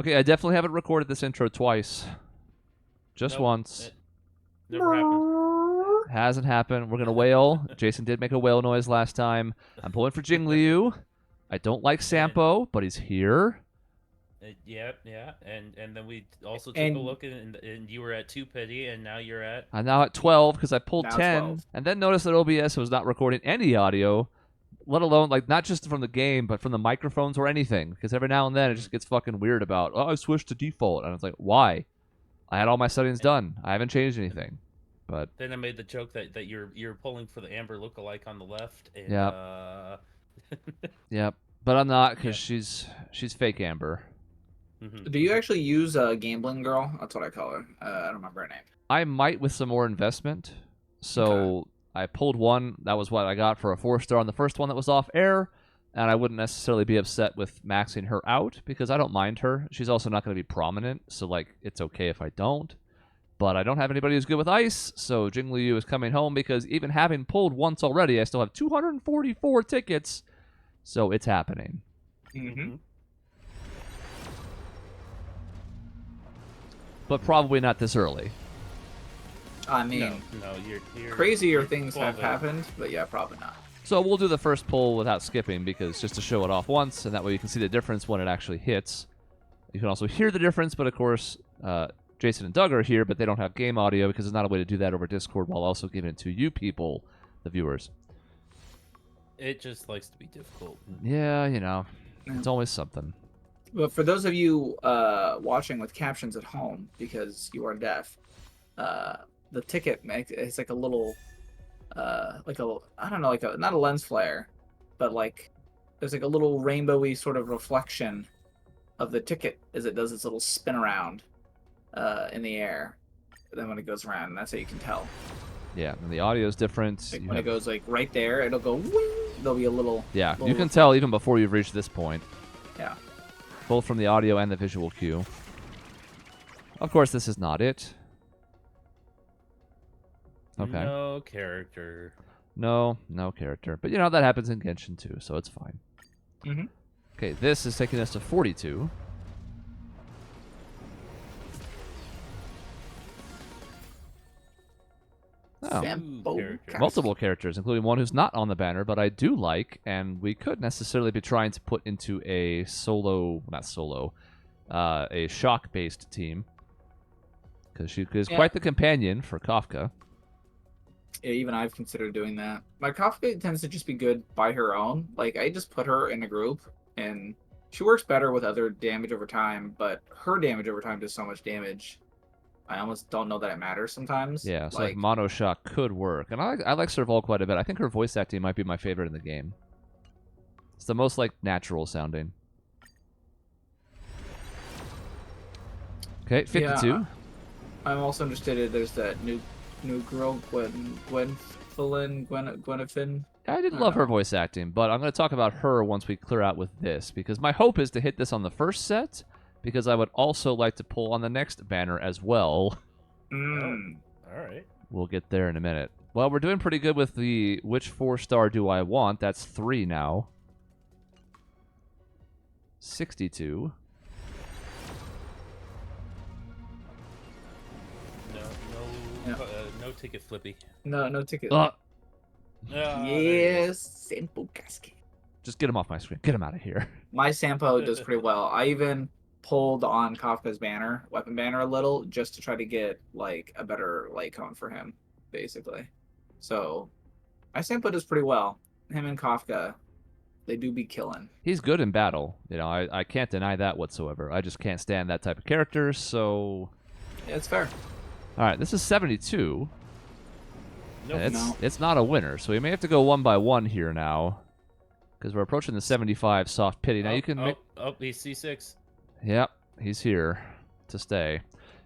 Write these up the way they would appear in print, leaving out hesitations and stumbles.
Okay, I definitely haven't recorded this intro twice. Just once. It never happened. Hasn't happened. We're gonna wail. Jason did make a whale noise last time. I'm pulling for Jingliu. I don't like Sampo, but he's here. Yeah, and then we also took a And look, and you were at 2 pity, and now you're at. I'm now at 12 because I pulled Now 10, 12. and then noticed that OBS was not recording any audio, let alone like not just from the game, but from the microphones or anything. Because every now and then it just gets fucking weird about, oh, I switched to default, and I was like, why? I had all my settings done. I haven't changed anything. But Then I made the joke that you're pulling for the Amber lookalike on the left, and Yep. Yep, but I'm not because Yeah. she's fake Amber. do you actually use a gambling girl? That's what I call her. I don't remember her name. I might with some more investment. So I pulled one. That was what I got for a 4-star on the first one that was off air. And I wouldn't necessarily be upset with maxing her out because I don't mind her. She's also not going to be prominent. So, like, it's okay if I don't. But I don't have anybody who's good with ice. So Jingliu is coming home because even having pulled once already, I still have 244 tickets. So it's happening. Mm-hmm. But probably not this early. I mean, No, you're crazier you're things 12 have in. happened, but yeah, probably not. So we'll do the first pull without skipping because just to show it off once, and that way you can see the difference when it actually hits. You can also hear the difference, but of course, Jason and Doug are here, but they don't have game audio because there's not a way to do that over Discord while also giving it to you people, the viewers. It just likes to be difficult. Yeah, you know, Yeah. it's always something. But for those of you watching with captions at home, because you are deaf, the ticket it's like a little, like a I don't know, like a not a lens flare, but like there's like a little rainbowy sort of reflection of the ticket as it does its little spin around in the air. And then when it goes around, and that's how you can tell. Yeah, and the audio is different. Like You when have- it goes like right there, it'll go. Wing! There'll be a little. yeah, little you can tell even before you've reached this point. Yeah. Both from the audio and the visual cue. Of course, this is not it. Okay. No character. No character. But you know, that happens in Genshin too, so it's fine. Mhm. Okay, this is taking us to 42. Oh, Sampo characters. Casca. multiple characters, including one who's not on the banner, but I do like, and we could necessarily be trying to put into a a shock-based team. Because she is Yeah. quite the companion for Kafka. Yeah, even I've considered doing that. My Kafka tends to just be good by her own. Like, I just put her in a group, and she works better with other damage over time, but her damage over time does so much damage. I almost don't know that it matters sometimes. Yeah, so like Mono Shock could work. And I like Serval quite a bit. I think her voice acting might be my favorite in the game. It's the most, like, natural sounding. Okay, 52. Yeah, I'm also interested in there's that new girl, Gwenfin. I did I love her know. voice acting, but I'm going to talk about her once we clear out with this, because my hope is to hit this on the first set, because I would also like to pull on the next banner as well. Mm. All right. We'll get there in a minute. Well, we're doing pretty good with the which 4-star do I want. That's 3 now. 62. No no ticket flippy. No ticket. Yes. Sampo Casca. Just get him off my screen. Get him out of here. My Sampo does pretty well. I even pulled on Kafka's banner, weapon banner a little, just to try to get like a better light cone for him, basically. So my Sampo does pretty well. Him and Kafka, they do be killing. He's good in battle. You know, I can't deny that whatsoever. I just can't stand that type of character, so... Yeah, it's fair. All right, this is 72. Nope. It's not a winner, so we may have to go one by one here now. Because we're approaching the 75 soft pity. Now you can make... he's C6. Yep, he's here to stay.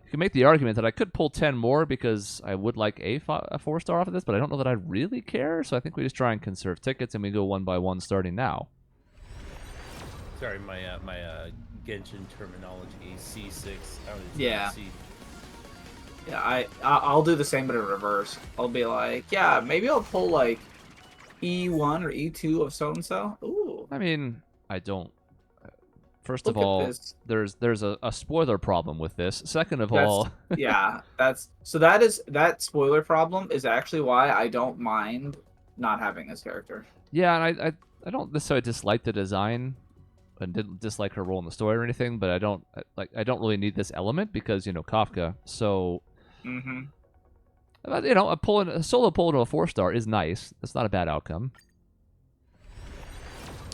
You can make the argument that I could pull 10 more because I would like a 4-star off of this, but I don't know that I really care, so I think we just try and conserve tickets and we go one by one starting now. Sorry, my Genshin terminology. C6. Yeah. C. Yeah, I'll do the same but in reverse. I'll be like, yeah, maybe I'll pull like E1 or E2 of so and so. Ooh. I mean, I don't... First Look of all, at this. there's a spoiler problem with this. Second of That's- all, Yeah, that spoiler problem is actually why I don't mind not having this character. yeah, and I don't necessarily dislike the design and didn't dislike her role in the story or anything, but I don't really need this element because Kafka. So Mm-hmm. a solo pull to a 4-star is nice. That's not a bad outcome.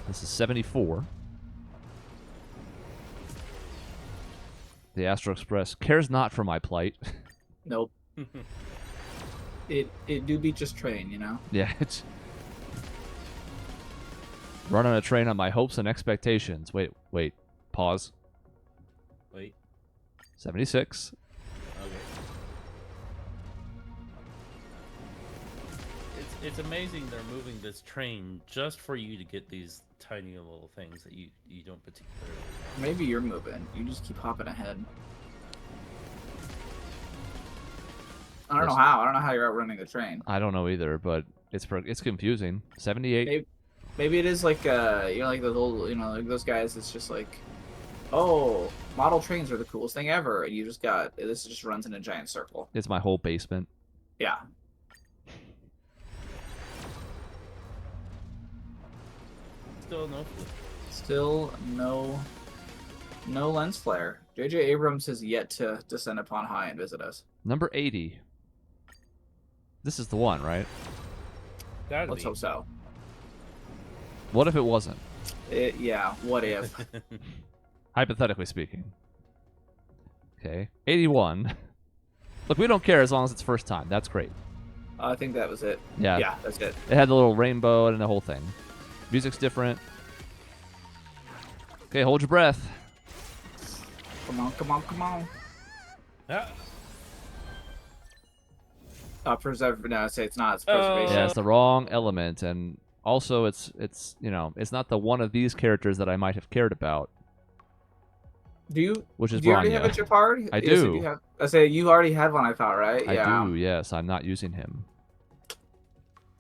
This is 74. The Astro Express cares not for my plight. Nope. It do be just train, Yeah, it's run on a train on my hopes and expectations. Wait, pause. Wait. 76. Okay. It's amazing they're moving this train just for you to get these tiny little things that you don't particularly want. Maybe you're moving. You just keep hopping ahead. I don't know how. I don't know how you're outrunning the train. I don't know either, but it's confusing. 78. Maybe it is like you're like those old, like those guys. It's just like, oh, model trains are the coolest thing ever, and you just got this. Just runs in a giant circle. It's my whole basement. Yeah. Still no flip. Still no lens flare. J.J. Abrams has yet to descend upon high and visit us. Number 80. This is the one, right? Gotta Let's be. hope so. What if it wasn't? Yeah. What if? Hypothetically speaking. Okay. 81. Look, we don't care as long as it's first time. That's great. I think that was it. Yeah. Yeah, that's it. It had the little rainbow and the whole thing. Music's different. Okay, hold your breath. Come on, come on, come on. Ah, Preserve. No, say it's not. It's Oh. preservation. Yeah, it's the wrong element, and also it's it's not the one of these characters that I might have cared about, Do you? which is Do you already have a Branya. Japard? I Yes, do. you have. I say you already had one. I thought, right? I Yeah. do, yes. I'm not using him.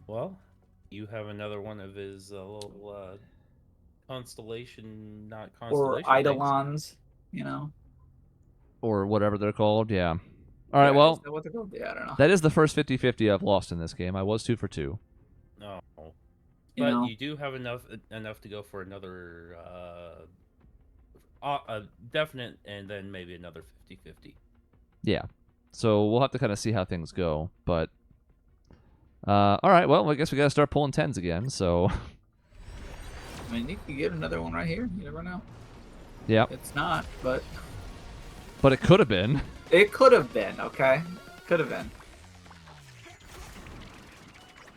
well, you have another one of his little constellation, not Or constellation. things. Eidolons. Or whatever they're called, yeah. All right, Yeah, well, is that what they're called? Yeah, I don't know. that is the first 50-50 I've lost in this game. I was 2 for 2. No. You But know? you do have enough to go for another definite, and then maybe another 50-50. Yeah. So we'll have to kind of see how things go, but all right, well, I guess we got to start pulling 10s again, so I mean, you could get another one right here. You never know. yeah. It's not, but But it could have been. it could have been. Okay, could have been.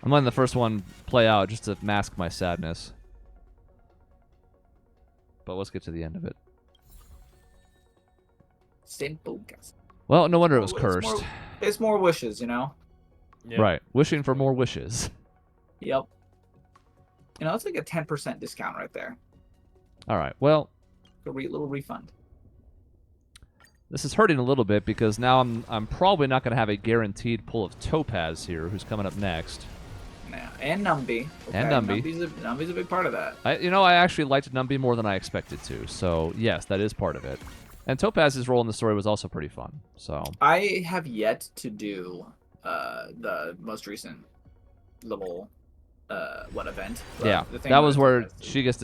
I'm letting the first one play out just to mask my sadness. But let's get to the end of it. Simple guess. Well, no wonder it was It's cursed. It's more wishes, Yep. Right. Wishing for more wishes. Yep. It's like a 10% discount right there. All right. Well, A little refund. this is hurting a little bit because now I'm probably not going to have a guaranteed pull of Topaz here, who's coming up next. Yeah. And Numby. And Numby. Numby's a big part of that. I actually liked Numby more than I expected to. So, yes, that is part of it. And Topaz's role in the story was also pretty fun. So, I have yet to do the most recent little event. yeah. The thing That was with where Topaz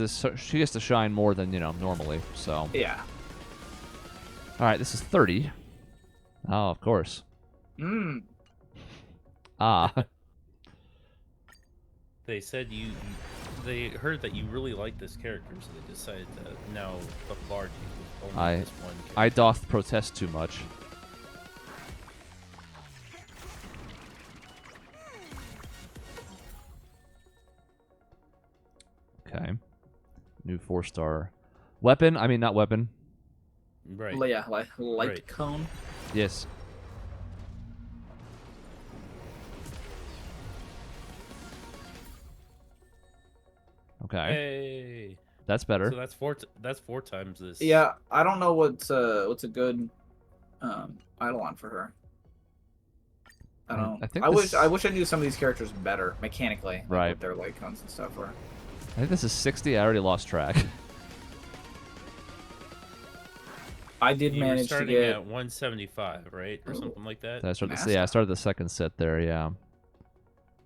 is- she gets to shine more than, normally. So, Yeah. all right, this is 30. Oh, of course. Ah. They said they heard that you really like this character, so they decided to now bombard you with only this one character. I doth protest too much. Okay. New 4-star weapon. I mean, not weapon. Right. Yeah, like light Right. cone. Yes. Okay. Hey. That's better. So that's four times this. Yeah, I don't know what's a good Eidolon for her. I don't. I think I this- wish I knew some of these characters better mechanically. Like Right. what their light cones and stuff were. I think this is 60. I already lost track. I did You were manage to starting get. at 175, right, or Oh, something like that. Did I start the, master. yeah, I started the second set there. Yeah.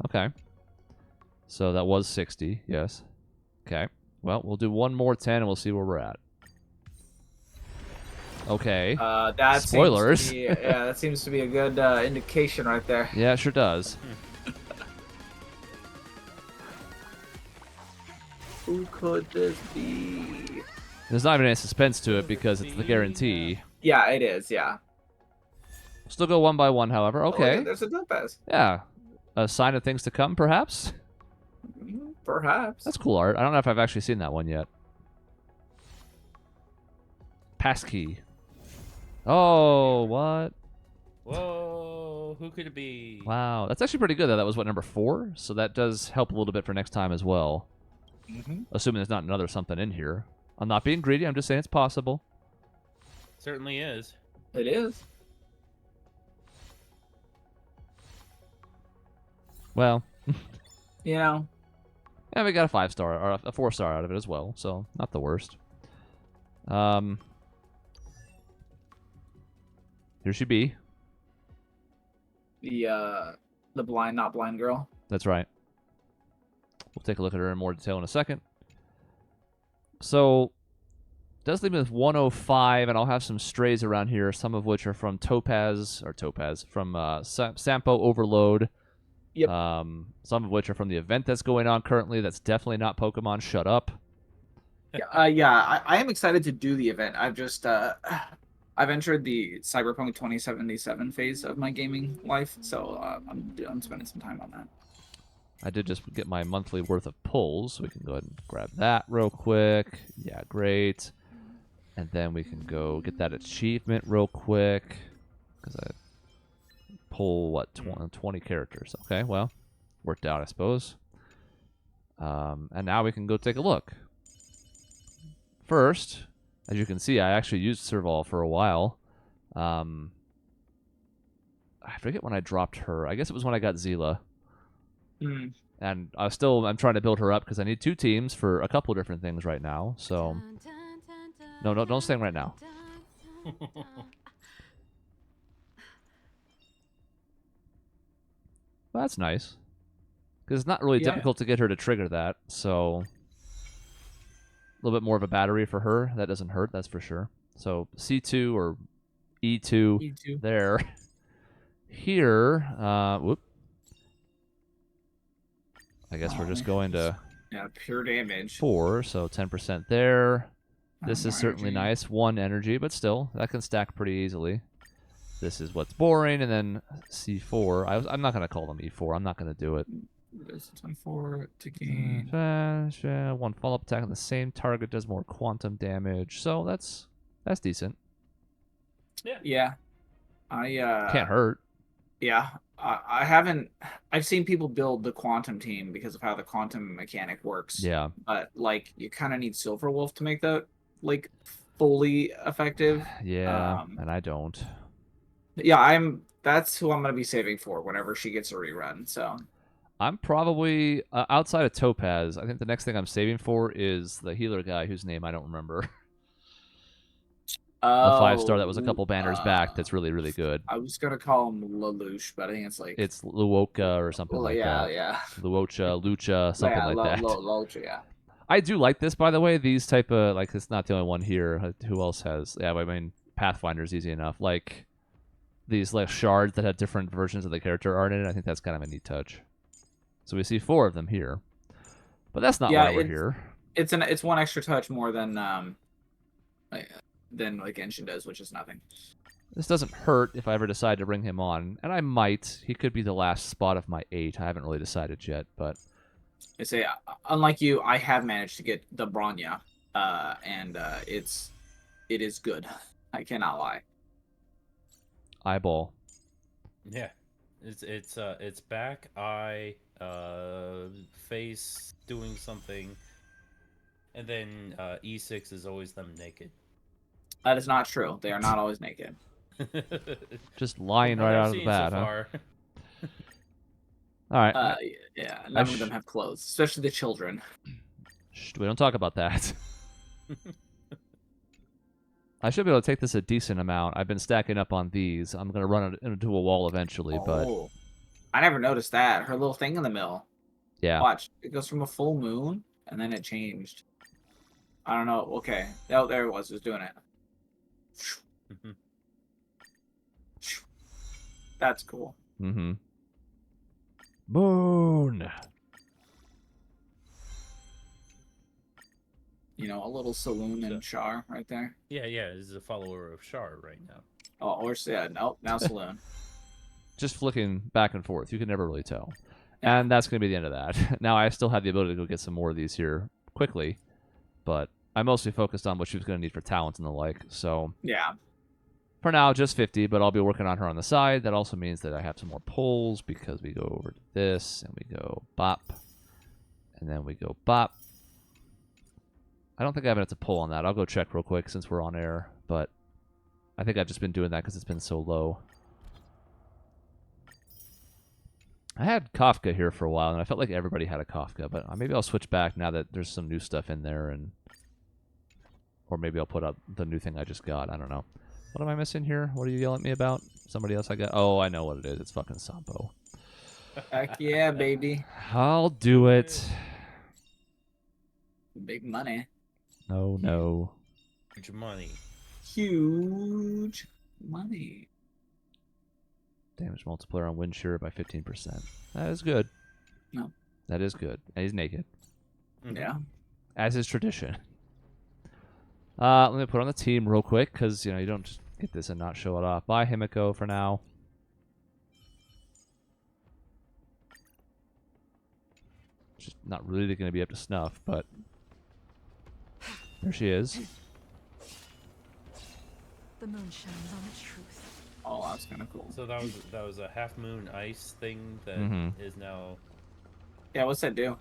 Okay. So that was 60. Yes. Okay. Well, we'll do one more 10 and we'll see where we're at. Okay. That Spoilers. seems to be, yeah, that seems to be a good indication right there. Yeah, it sure does. Who could this be? There's not even any suspense to it because it's the guarantee. Yeah, it is. Yeah. Still go one by one, however. Oh, look, Okay. there's a Topaz. Yeah. A sign of things to come, perhaps? Perhaps. That's cool art. I don't know if I've actually seen that one yet. Passkey. Oh, what? Whoa, who could it be? Wow. That's actually pretty good, though. That was, what, number 4? So that does help a little bit for next time as well. Assuming there's not another something in here. I'm not being greedy. I'm just saying it's possible. Certainly is. It is. Well, You know. yeah, we got a 5-star or a 4-star out of it as well, so not the worst. Here she be. The blind, not blind girl. That's right. We'll take a look at her in more detail in a second. So, does leave me with 105, and I'll have some strays around here, some of which are from from Sampo Overload. Yep. Some of which are from the event that's going on currently. That's definitely not Pokemon Shut Up. Yeah, I am excited to do the event. I've just I've entered the Cyberpunk 2077 phase of my gaming life, so I'm spending some time on that. I did just get my monthly worth of pulls, so we can go ahead and grab that real quick. Yeah, great. And then we can go get that achievement real quick, because I pull, what, 20 characters. Okay, well, worked out, I suppose. And now we can go take a look. First, as you can see, I actually used Serval for a while. I forget when I dropped her. I guess it was when I got Zila. And I'm trying to build her up because I need 2 teams for a couple different things right now. So, no, don't sing right now. Well, that's nice. Because it's not really difficult to get her to trigger that, so a little bit more of a battery for her. That doesn't hurt, that's for sure. So C2 or E2, E2. there. Here, whoop. I guess we're just going to pure damage. 4, so 10% there. This is More certainly energy. nice. 1 energy, but still, that can stack pretty easily. This is what's boring, and then C4. I'm not going to call them E4. I'm not going to do it. There's 24 to gain. 1 follow-up attack on the same target does more quantum damage, so that's decent. Yeah. Can't hurt. Yeah. I haven't. I've seen people build the quantum team because of how the quantum mechanic works. Yeah. But like, you kind of need Silver Wolf to make that like fully effective. Yeah, and I don't. Yeah, that's who I'm gonna be saving for whenever she gets a rerun. So I'm probably outside of Topaz. I think the next thing I'm saving for is the healer guy whose name I don't remember. The 5-star that was a couple banners back. That's really, really good. I was gonna call him Lelouch, but I think it's like It's Luoka or something like that. Yeah. Luocha, Lucha, something like that. Lelouch, yeah. I do like this, by the way. These type of, like, it's not the only one here. Who else has? Yeah, I mean, Pathfinder's easy enough. Like these like shards that have different versions of the character art in it. I think that's kind of a neat touch. So we see 4 of them here, but that's not why we're here. It's one extra touch more than like Genshin does, which is nothing. This doesn't hurt if I ever decide to bring him on, and I might. He could be the last spot of my 8. I haven't really decided yet, but I say, unlike you, I have managed to get the Bronya, and it is good. I cannot lie. eyeball. Yeah, it's back, eye, face doing something, and then E6 is always them naked. That is not true. They are not always naked. Just lying right out of the bat, huh? All right. Yeah, none of them have clothes, especially the children. Shh, we don't talk about that. I should be able to take this a decent amount. I've been stacking up on these. I'm going to run it into a wall eventually, but Oh, I never noticed that. Her little thing in the middle. yeah. Watch, it goes from a full moon, and then it changed. I don't know. Okay. Oh, there it was. It was doing it. Mhm. That's cool. Mm-hmm. Moon. You know, a little saloon in Char right there. Yeah, this is a follower of Shar right now. Oh, or yeah, nope, now saloon. Just flicking back and forth. You can never really tell. Yeah. And that's going to be the end of that. Now, I still have the ability to go get some more of these here quickly, but I'm mostly focused on what she was going to need for talent and the like. So Yeah. for now, just 50, but I'll be working on her on the side. That also means that I have some more pulls because we go over to this, and we go bop, and then we go bop. I don't think I have enough to pull on that. I'll go check real quick since we're on air, but I think I've just been doing that because it's been so low. I had Kafka here for a while, and I felt like everybody had a Kafka, but maybe I'll switch back now that there's some new stuff in there, and or maybe I'll put up the new thing I just got. I don't know. What am I missing here? What are you yelling at me about? Somebody else I got? Oh, I know what it is. It's fucking Sampo. Heck yeah, baby. I'll do it. Big money. No, no. Huge money. Huge money. Damage multiplier on Windsure by 15%. That is good. No. That is good. And he's naked. Yeah. As is tradition. Let me put on the team real quick, because, you know, you don't just get this and not show it off. Bye, Himiko, for now. She's not really going to be up to snuff, but there she is. The moon shines on its truth. Oh, that's kind of cool. So that was a half moon ice thing that is now. Yeah, what's that do?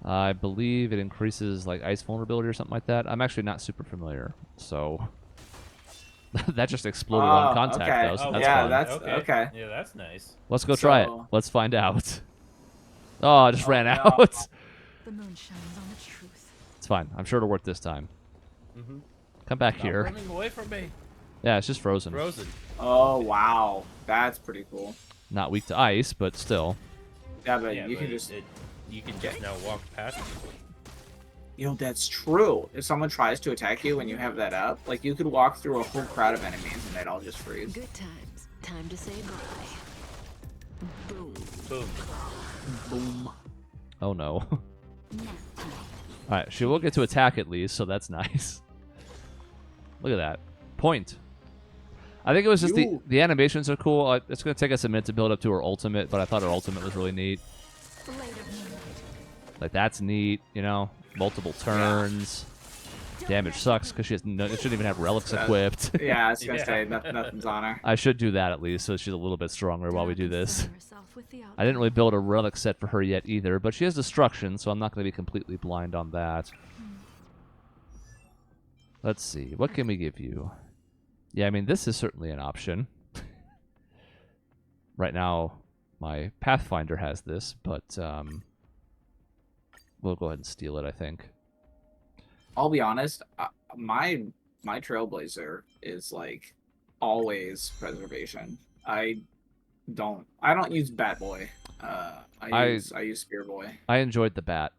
I believe it increases like ice vulnerability or something like that. I'm actually not super familiar, so that just exploded on contact okay. though. So Oh, that's yeah, fun. that's okay. Yeah, that's nice. Let's go try it. So- Let's find out. Oh, I just ran no. out. The moon shines on its truth. It's fine. I'm sure it'll work this time. Mm-hmm. Come back Stop here. running away from me. Yeah, it's just frozen. Frozen. Oh wow, that's pretty cool. Not weak to ice, but still. Yeah, but Yeah, you but can just. you can just now walk past it. You know, that's true. If someone tries to attack you when you have that up, like you could walk through a whole crowd of enemies and they'd all just freeze. Good times. Time to say goodbye. Boom. Boom. Boom. Oh no. Nap time. Alright, she will get to attack at least, so that's nice. Look at that. Point. I think it was just the animations are cool. It's going to take us a minute to build up to her ultimate, but I thought her ultimate was really neat. Blade of moonlight. Like, that's neat, you know? Multiple turns. Damage sucks because she shouldn't even have relics equipped. Yeah, I was gonna say nothing's on her. I should do that at least, so she's a little bit stronger while we do this. Concern herself with the I didn't really build a relic set for her yet either, but she has destruction, so I'm not going to be completely blind on that. Let's see. What can we give you? Yeah, I mean, this is certainly an option. Right now, my Pathfinder has this, but we'll go ahead and steal it, I think. I'll be honest. My Trailblazer is like always preservation. I don't use Bat Boy. I use Spear Boy. I enjoyed the bat.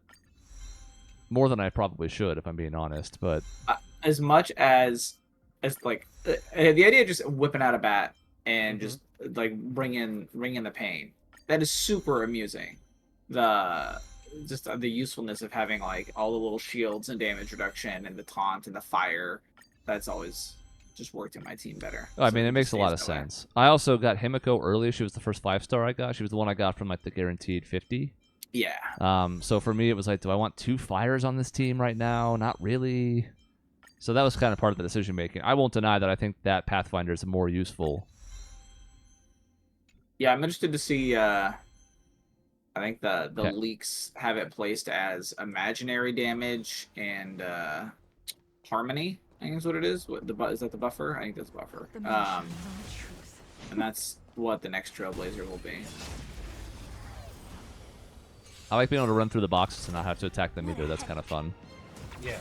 More than I probably should, if I'm being honest, but... As much as like the idea of just whipping out a bat and just like bring in the pain, that is super amusing. The usefulness of having like all the little shields and damage reduction and the taunt and the fire, that's always just worked in my team better. I mean, So it makes a lot of stays that way. sense. I also got Himiko early. She was the first 5-star I got. She was the one I got from like the guaranteed 50. Yeah. So for me, it was like, do I want 2 fires on this team right now? Not really. So that was kind of part of the decision making. I won't deny that I think that Pathfinder is more useful. Yeah, I'm interested to see. I think the Okay. leaks have it placed as imaginary damage and harmony. I think is what it is. What is that the buffer? I think that's buffer. The moon shines on its truth. And that's what the next Trailblazer will be. I like being able to run through the boxes and not have to attack them either. That's kind of fun. Yeah.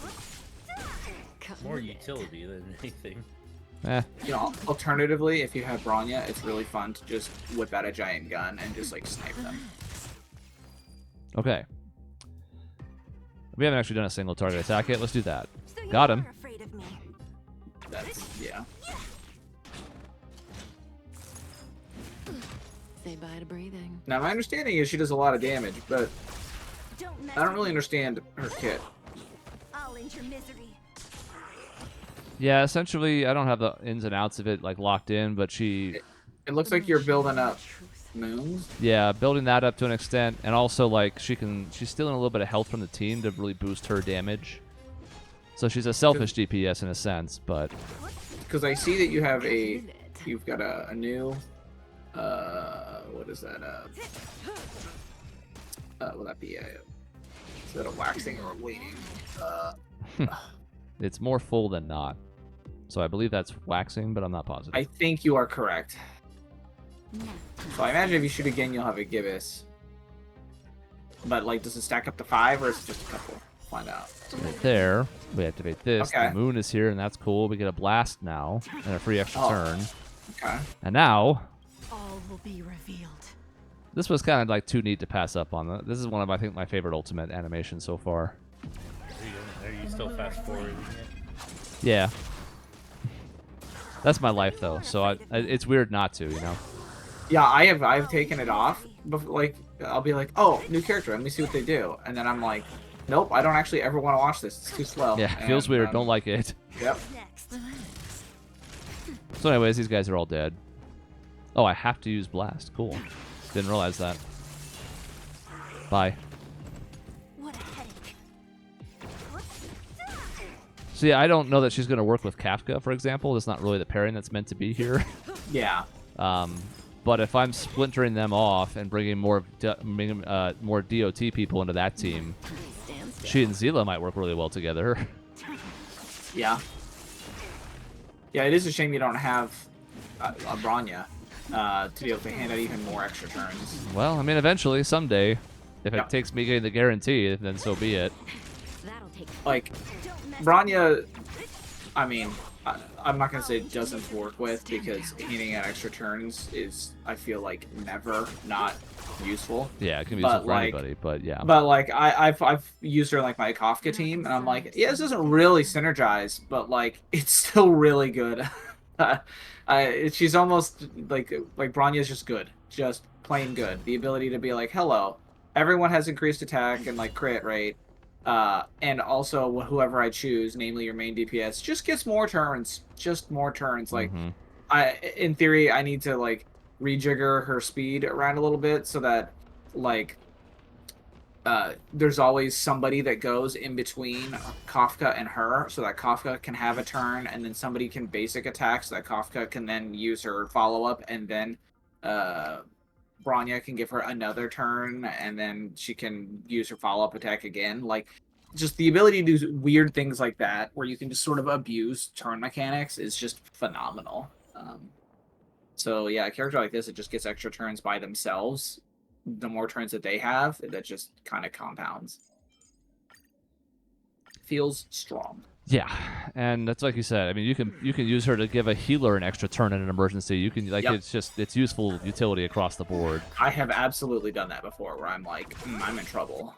More utility than anything. Eh. You know, alternatively, if you have Bronya, it's really fun to just whip out a giant gun and just like snipe them. Okay. We haven't actually done a single target attack yet. Let's do that. So you Got him. are afraid of me. That's yeah. Say bye to breathing. Now my understanding is she does a lot of damage, but Don't mess I don't with really me. understand her kit. I'll end your misery. Yeah, essentially, I don't have the ins and outs of it like locked in, but she, It looks like you're building up moons. yeah, building that up to an extent, and also like she's stealing a little bit of health from the team to really boost her damage. So she's a selfish DPS in a sense, but Because I see that you have you've got a new, what is that? Will that be is that a waxing or a waiting? it's more full than not. So I believe that's waxing, but I'm not positive. I think you are correct. So I imagine if you shoot again, you'll have a gibbous. But like, does it stack up to 5, or is it just a couple? Find out. Right there, we activate this. Okay. The moon is here, and that's cool. We get a blast now and a free extra turn. Okay. And now, All will be revealed. this was kind of like too neat to pass up on. This is one of I think my favorite ultimate animations so far. Are you still fast forwarding it? Yeah. That's my life though, so it's weird not to, you know. Yeah, I've taken it off. But like, I'll be like, oh, new character. Let me see what they do, and then I'm like, nope, I don't actually ever want to watch this. It's too slow. Yeah, feels weird. Don't like it. Yep. Next. So anyways, these guys are all dead. Oh, I have to use blast. Cool. Didn't realize that. Bye. What a headache. See, I don't know that she's going to work with Kafka, for example. That's not really the pairing that's meant to be here. Yeah. But if I'm splintering them off and bringing more more DOT people into that team, Stand still. she and Zila might work really well together. Yeah. Yeah, it is a shame you don't have a Bronya to be able to hand out even more extra turns. Well, I mean, eventually, someday, if Yep. it takes me getting the guarantee, then so be it. That'll take. Like, Don't mess Bronya, I mean, I'm not going to say it doesn't work with, because handing out extra turns is, I feel like, never not useful. Yeah, it can be But, useful for like- anybody, but yeah. But, like, I've used her in, like, my Kafka team, and I'm like, yeah, this doesn't really synergize, but, like, it's still really good. She's almost, like Bronya's just good. Just plain good. The ability to be like, hello, everyone has increased attack and, like, crit rate. And also whoever I choose, namely your main DPS, just gets more turns. Just more turns. Like, Mhm. in theory, I need to like rejigger her speed around a little bit so that like there's always somebody that goes in between Kafka and her, so that Kafka can have a turn, and then somebody can basic attack, so that Kafka can then use her follow up, and then Bronya can give her another turn, and then she can use her follow-up attack again. Like, just the ability to do weird things like that, where you can just sort of abuse turn mechanics, is just phenomenal. So yeah, a character like this, it just gets extra turns by themselves. The more turns that they have, that just kind of compounds. Feels strong. Yeah, and that's like you said. I mean, you can use her to give a healer an extra turn in an emergency. You can like Yep. it's useful utility across the board. I have absolutely done that before, where I'm like, I'm in trouble.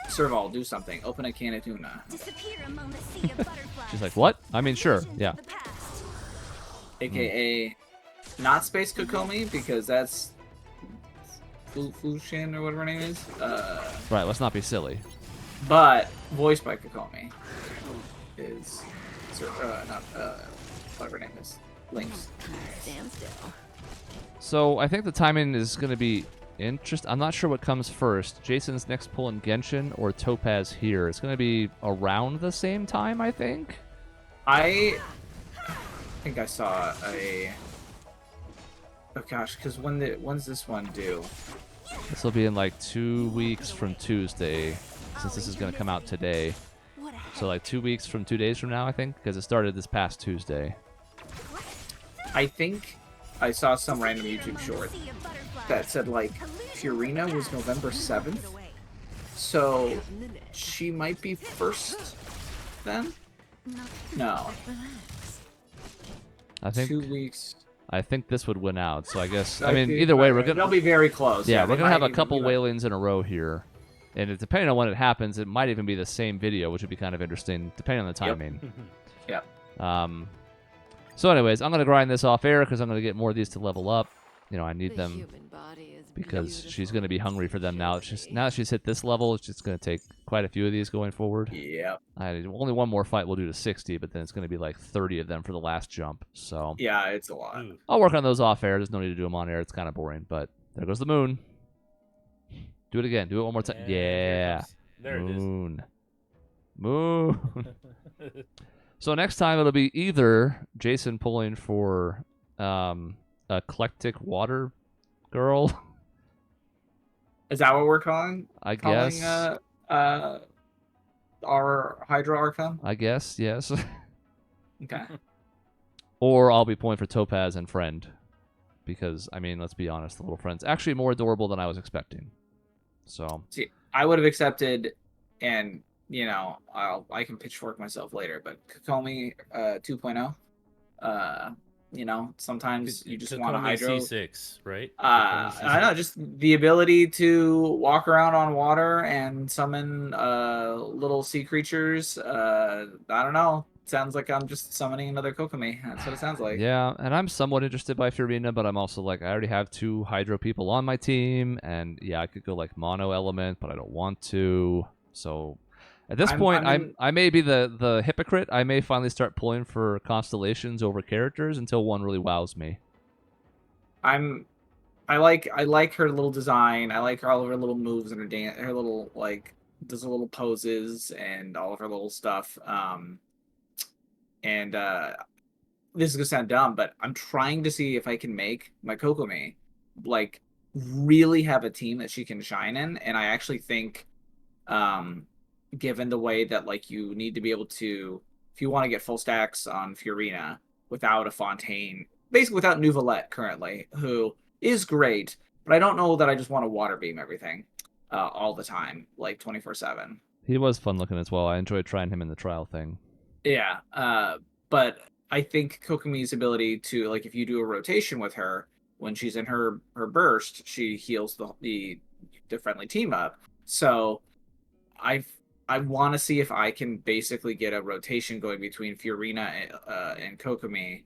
Serval, do something. Open a can of tuna. Disappear among the sea of butterflies. She's like, what? I mean, sure, Visions yeah. of the past. AKA not Space Kokomi, because that's Fushin or whatever her name is. Right. Let's not be silly. But voiced by Kokomi is not whatever her name is. Links. Stand still. So I think the timing is going to be interesting. I'm not sure what comes first. Jason's next pull in Genshin or Topaz here. It's going to be around the same time, I think. I think I saw a. Oh gosh, because when's this one due? This will be in like 2 weeks from Tuesday, since this is going to come out today. What a So like 2 weeks from 2 days from now, I think, because it started this past Tuesday. I think I saw some random YouTube short sea of butterflies. that said like Purina was November 7th, so she might be first then. No. Relax. I think 2 weeks. I think this would win out. So I guess I I mean think- either way we're They'll gonna be very close. yeah we're they gonna have might a even couple be like- Wailings in a row here, and depending on when it happens, it might even be the same video, which would be kind of interesting depending on the timing. Yep. So anyways, I'm gonna grind this off air because I'm gonna get more of these to level up. You know, I need The them human body is because she's beautiful gonna be in hungry for them now. It's just security. now that she's hit this level, it's just gonna take quite a few of these going forward. Yep. Only one more fight will do to 60, but then it's gonna be like 30 of them for the last jump. So Yeah, it's a lot. Ooh. I'll work on those off air. There's no need to do them on air. It's kind of boring, but there goes the moon. Do it again. Do it one more time. And here it Yeah. comes. There it is. Moon. So next time it'll be either Jason pulling for eclectic water girl, Is that what we're calling? I Calling guess. our Hydro Archon? I guess, yes. Okay. Or I'll be pulling for Topaz and Friend. Because, I mean, let's be honest, the little friend's actually more adorable than I was expecting. So, See, I would have accepted, and you know, I can pitchfork myself later, but Kokomi 2.0. You know, sometimes you just want a Kokomi Hydro. C6, right? Kokomi I C6? know, just the ability to walk around on water and summon little sea creatures. I don't know. Sounds like I'm just summoning another Kokomi. That's what it sounds like. yeah, and I'm somewhat interested by Furina, but I'm also like, I already have 2 Hydro people on my team, and yeah, I could go like Mono Element, but I don't want to. So, at this point, I may be the hypocrite. I may finally start pulling for constellations over characters until one really wows me. I like her little design. I like all of her little moves and her little like does her little poses and all of her little stuff. And this is gonna sound dumb, but I'm trying to see if I can make my Kokomi like really have a team that she can shine in. And I actually think, given the way that like you need to be able to, if you want to get full stacks on Furina without a Fontaine, basically without Nuvolette currently, who is great, but I don't know that I just want to water beam everything all the time, like 24/7. He was fun looking as well. I enjoyed trying him in the trial thing. Yeah, but I think Kokomi's ability to, like, if you do a rotation with her when she's in her burst, she heals the friendly team up. So I want to see if I can basically get a rotation going between Furina and Kokomi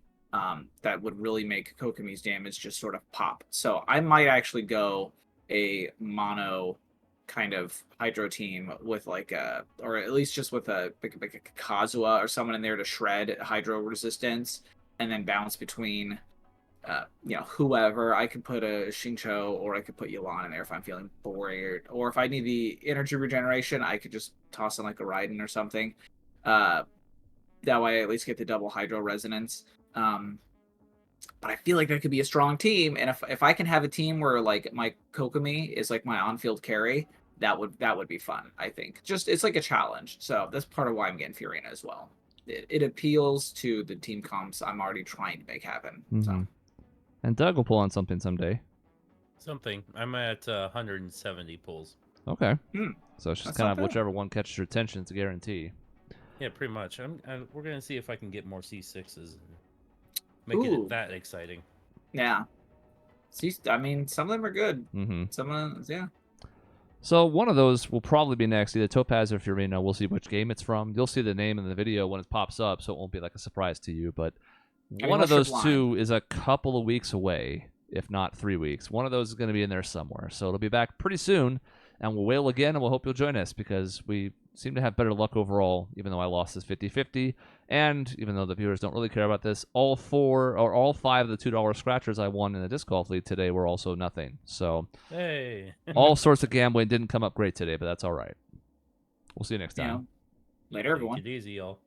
that would really make Kokomi's damage just sort of pop. So I might actually go a mono kind of Hydro team with like or at least just with a Kazuha or someone in there to shred Hydro resistance, and then bounce between you know, whoever. I could put a Xingqiu or I could put Yelan in there if I'm feeling bored, or if I need the energy regeneration, I could just toss in like a Raiden or something. That way I at least get the double Hydro resonance. But I feel like that could be a strong team, and if I can have a team where like my Kokomi is like my on-field carry, that would be fun. I think just it's like a challenge. So that's part of why I'm getting Furina as well. It appeals to the team comps I'm already trying to make happen. So And Doug will pull on something someday. Something. I'm at 170 pulls. Okay. So it's just That's kind not of bad. whichever one catches your attention. It's a guarantee. Yeah, pretty much. We're gonna see if I can get more C6s and make Ooh. it that exciting. yeah. See, I mean, some of them are good. Mm-hmm. Some of them, yeah. So one of those will probably be next, either Topaz or Furina. We'll see which game it's from. You'll see the name in the video when it pops up, so it won't be like a surprise to you. But mean, one of unless you're those two is a couple of weeks away, if not 3 weeks. One of those is going to be in there somewhere. So it'll be back pretty soon, and we'll wail again, and we'll hope you'll join us, because we seem to have better luck overall, even though I lost this 50-50. And even though the viewers don't really care about this, all 5 of the $2 scratchers I won in the disc golf league today were also nothing. So Hey. all sorts of gambling didn't come up great today, but that's all right. We'll see you next You time. know, later, everyone. Take it easy, y'all.